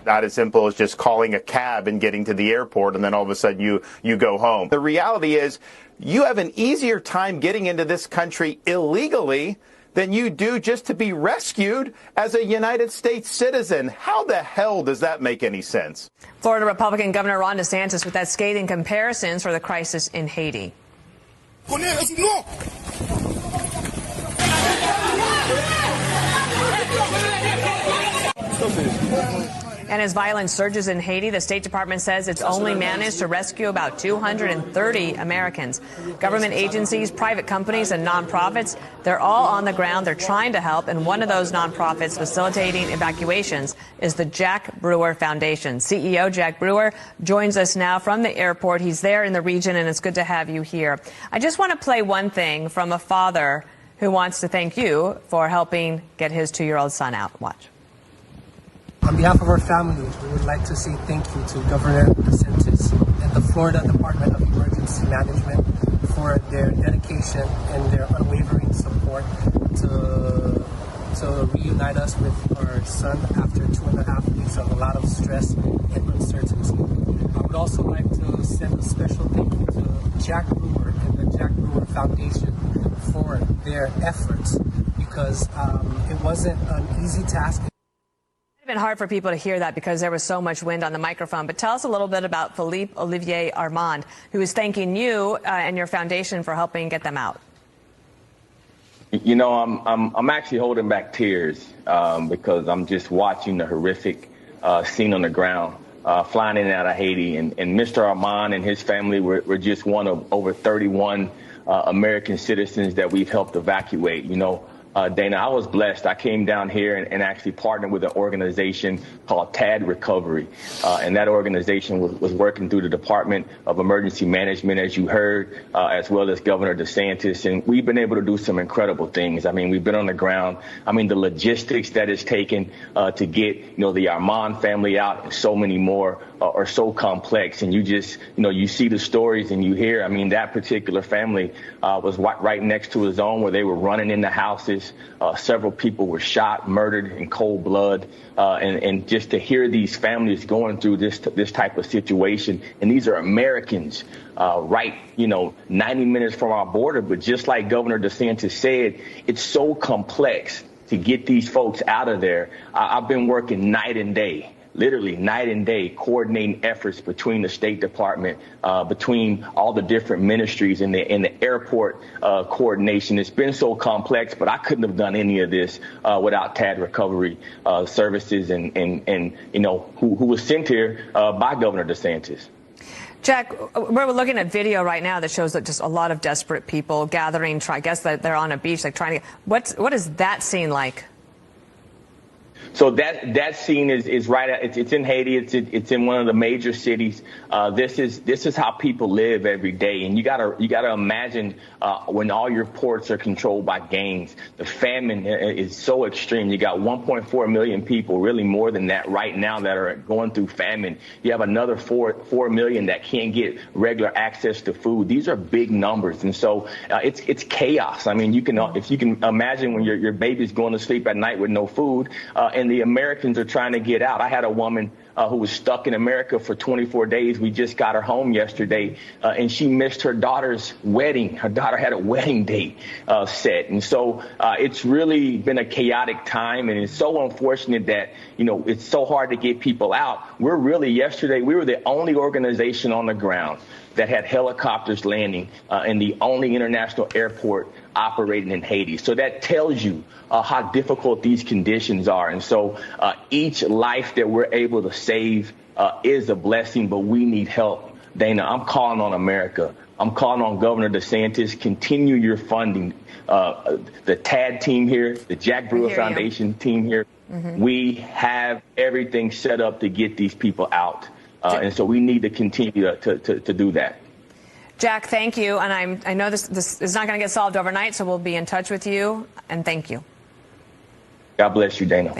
Not as simple as just calling a cab and getting to the airport and then all of a sudden you go home. The reality is you have an easier time getting into this country illegally than you do just to be rescued as a United States citizen. How the hell does that make any sense? Florida Republican Governor Ron DeSantis with that scathing comparisons for the crisis in Haiti. And as violence surges in Haiti, the State Department says it's only managed to rescue about 230 Americans. Government agencies, private companies, and nonprofits, they're all on the ground. They're trying to help. And one of those nonprofits facilitating evacuations is the Jack Brewer Foundation. CEO Jack Brewer joins us now from the airport. He's there in the region, and it's good to have you here. I just want to play one thing from a father who wants to thank you for helping get his 2-year-old son out. Watch. On behalf of our family, we would like to say thank you to Governor DeSantis and the Florida Department of Emergency Management for their dedication and their unwavering support to reunite us with our son after 2.5 weeks of a lot of stress and uncertainty. I would also like to send a special thank you to Jack Brewer and the Jack Brewer Foundation for their efforts because it wasn't an easy task. It's been hard for people to hear that because there was so much wind on the microphone. But tell us a little bit about Philippe Olivier Armand, who is thanking you and your foundation for helping get them out. You know, I'm actually holding back tears because I'm just watching the horrific scene on the ground, flying in and out of Haiti. And Mr. Armand and his family were just one of over 31 American citizens that we've helped evacuate. You know, Dana, I was blessed. I came down here and actually partnered with an organization called TAD Recovery. And that organization was working through the Department of Emergency Management, as you heard, as well as Governor DeSantis. And we've been able to do some incredible things. I mean, we've been on the ground. I mean, the logistics that it's taken to get, you know, the Armand family out and so many more are so complex. And you just, you know, you see the stories and you hear, I mean, that particular family was right next to a zone where they were running into houses. Several people were shot, murdered in cold blood. And just to hear these families going through this type of situation, and these are Americans, right, you know, 90 minutes from our border. But just like Governor DeSantis said, it's so complex to get these folks out of there. I've been working night and day. Literally night and day, coordinating efforts between the State Department, between all the different ministries and the airport coordination. It's been so complex, but I couldn't have done any of this without TAD Recovery Services and you know, who was sent here by Governor DeSantis. Jack, we're looking at video right now that shows that just a lot of desperate people gathering. I guess that they're on a beach, like trying to. What is that scene like? So that scene is right. It's in Haiti. It's in one of the major cities. This is how people live every day. And you gotta imagine when all your ports are controlled by gangs. The famine is so extreme. You got 1.4 million people, really more than that right now, that are going through famine. You have another 4 million that can't get regular access to food. These are big numbers, and so it's chaos. I mean, if you can imagine when your baby's going to sleep at night with no food. And the Americans are trying to get out. I had a woman who was stuck in America for 24 days. We just got her home yesterday, and she missed her daughter's wedding. Her daughter had a wedding date set. And so it's really been a chaotic time, and it's so unfortunate that, you know, it's so hard to get people out. Yesterday, we were the only organization on the ground that had helicopters landing in the only international airport operating in Haiti. So that tells you how difficult these conditions are. And so each life that we're able to save is a blessing, but we need help. Dana, I'm calling on America. I'm calling on Governor DeSantis. Continue your funding. The TAD team here, the Jack Brewer Foundation team here, we have everything set up to get these people out. And so we need to continue to do that. Jack, thank you. And I know this is not going to get solved overnight, so we'll be in touch with you. And thank you. God bless you, Dana.